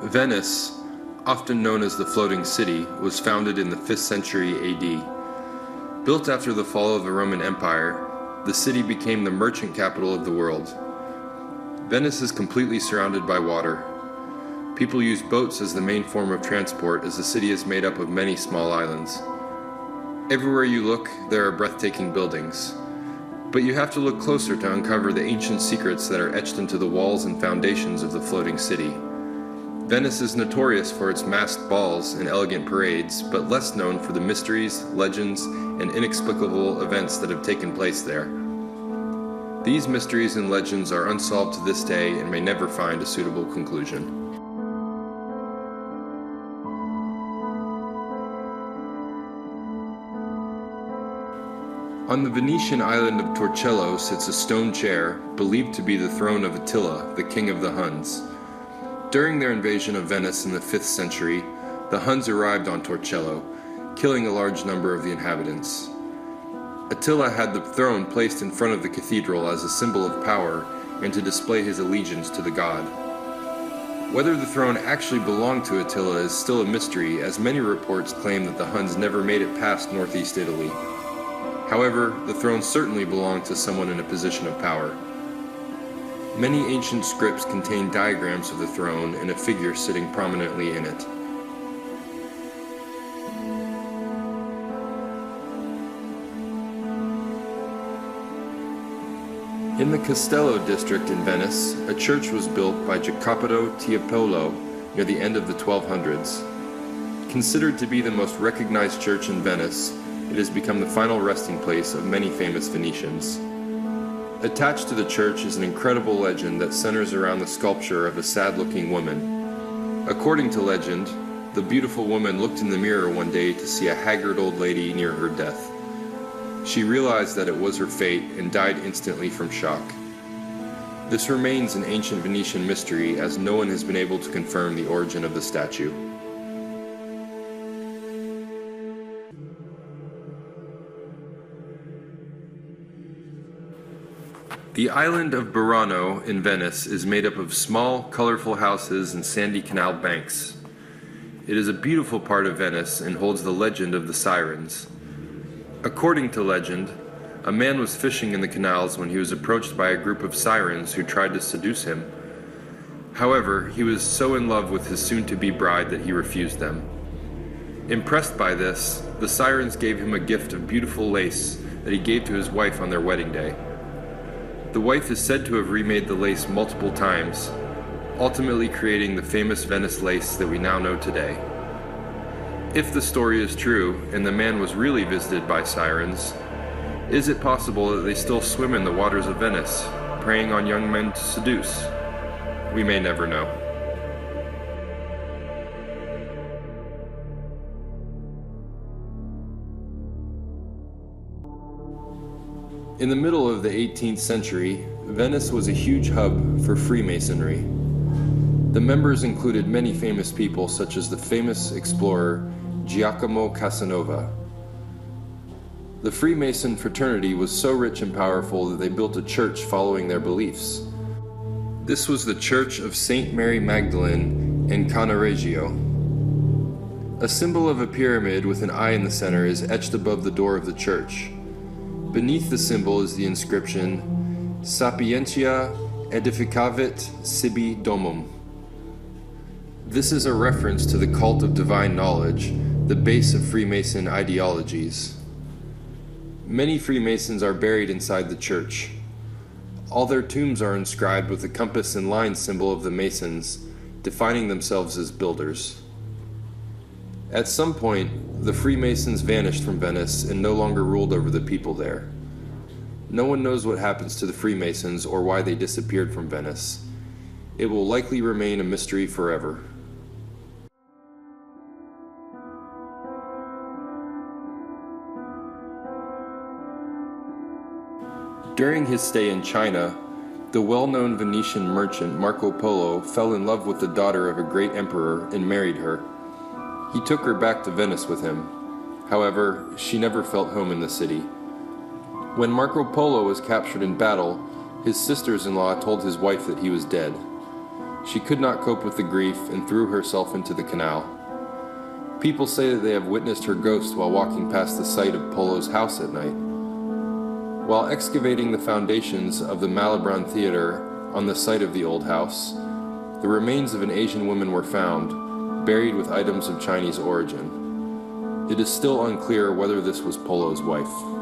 Venice, often known as the Floating City, was founded in the 5th century AD. Built after the fall of the Roman Empire, the city became the merchant capital of the world. Venice is completely surrounded by water. People use boats as the main form of transport, as the city is made up of many small islands. Everywhere you look, there are breathtaking buildings. But you have to look closer to uncover the ancient secrets that are etched into the walls and foundations of the floating city. Venice is notorious for its masked balls and elegant parades, but less known for the mysteries, legends, and inexplicable events that have taken place there. These mysteries and legends are unsolved to this day and may never find a suitable conclusion. On the Venetian island of Porcello sits a stone chair, believed to be the throne of Attila, the king of the Huns. During their invasion of Venice in the 5th century, the Huns arrived on Porcello, killing a large number of the inhabitants. Attila had the throne placed in front of the cathedral as a symbol of power and to display his allegiance to the god. Whether the throne actually belonged to Attila is still a mystery, as many reports claim that the Huns never made it past northeast Italy. However, the throne certainly belonged to someone in a position of power. Many ancient scripts contain diagrams of the throne and a figure sitting prominently in it. In the Castello district in Venice, a church was built by Jacopo Tiepolo near the end of the 1200s. Considered to be the most recognized church in Venice, it has become the final resting place of many famous Venetians. Attached to the church is an incredible legend that centers around the sculpture of a sad-looking woman. According to legend, the beautiful woman looked in the mirror one day to see a haggard old lady near her death. She realized that it was her fate and died instantly from shock. This remains an ancient Venetian mystery, as no one has been able to confirm the origin of the statue. The island of Burano in Venice is made up of small, colorful houses and sandy canal banks. It is a beautiful part of Venice and holds the legend of the Sirens. According to legend, a man was fishing in the canals when he was approached by a group of sirens who tried to seduce him. However, he was so in love with his soon-to-be bride that he refused them. Impressed by this, the sirens gave him a gift of beautiful lace that he gave to his wife on their wedding day. The wife is said to have remade the lace multiple times, ultimately creating the famous Venice lace that we now know today. If the story is true, and the man was really visited by sirens, is it possible that they still swim in the waters of Venice, preying on young men to seduce? We may never know. In the middle of the 18th century, Venice was a huge hub for Freemasonry. The members included many famous people, such as the famous explorer Giacomo Casanova. The Freemason fraternity was so rich and powerful that they built a church following their beliefs. This was the Church of Saint Mary Magdalene in Cannaregio. A symbol of a pyramid with an eye in the center is etched above the door of the church. Beneath the symbol is the inscription, Sapientia edificavit sibi domum. This is a reference to the cult of divine knowledge, the base of Freemason ideologies. Many Freemasons are buried inside the church. All their tombs are inscribed with the compass and line symbol of the Masons, defining themselves as builders. At some point, the Freemasons vanished from Venice and no longer ruled over the people there. No one knows what happens to the Freemasons or why they disappeared from Venice. It will likely remain a mystery forever. During his stay in China, the well-known Venetian merchant Marco Polo fell in love with the daughter of a great emperor and married her. He took her back to Venice with him. However, she never felt home in the city. When Marco Polo was captured in battle, his sisters-in-law told his wife that he was dead. She could not cope with the grief and threw herself into the canal. People say that they have witnessed her ghost while walking past the site of Polo's house at night. While excavating the foundations of the Malibran Theater on the site of the old house, the remains of an Asian woman were found, buried with items of Chinese origin. It is still unclear whether this was Polos' wife.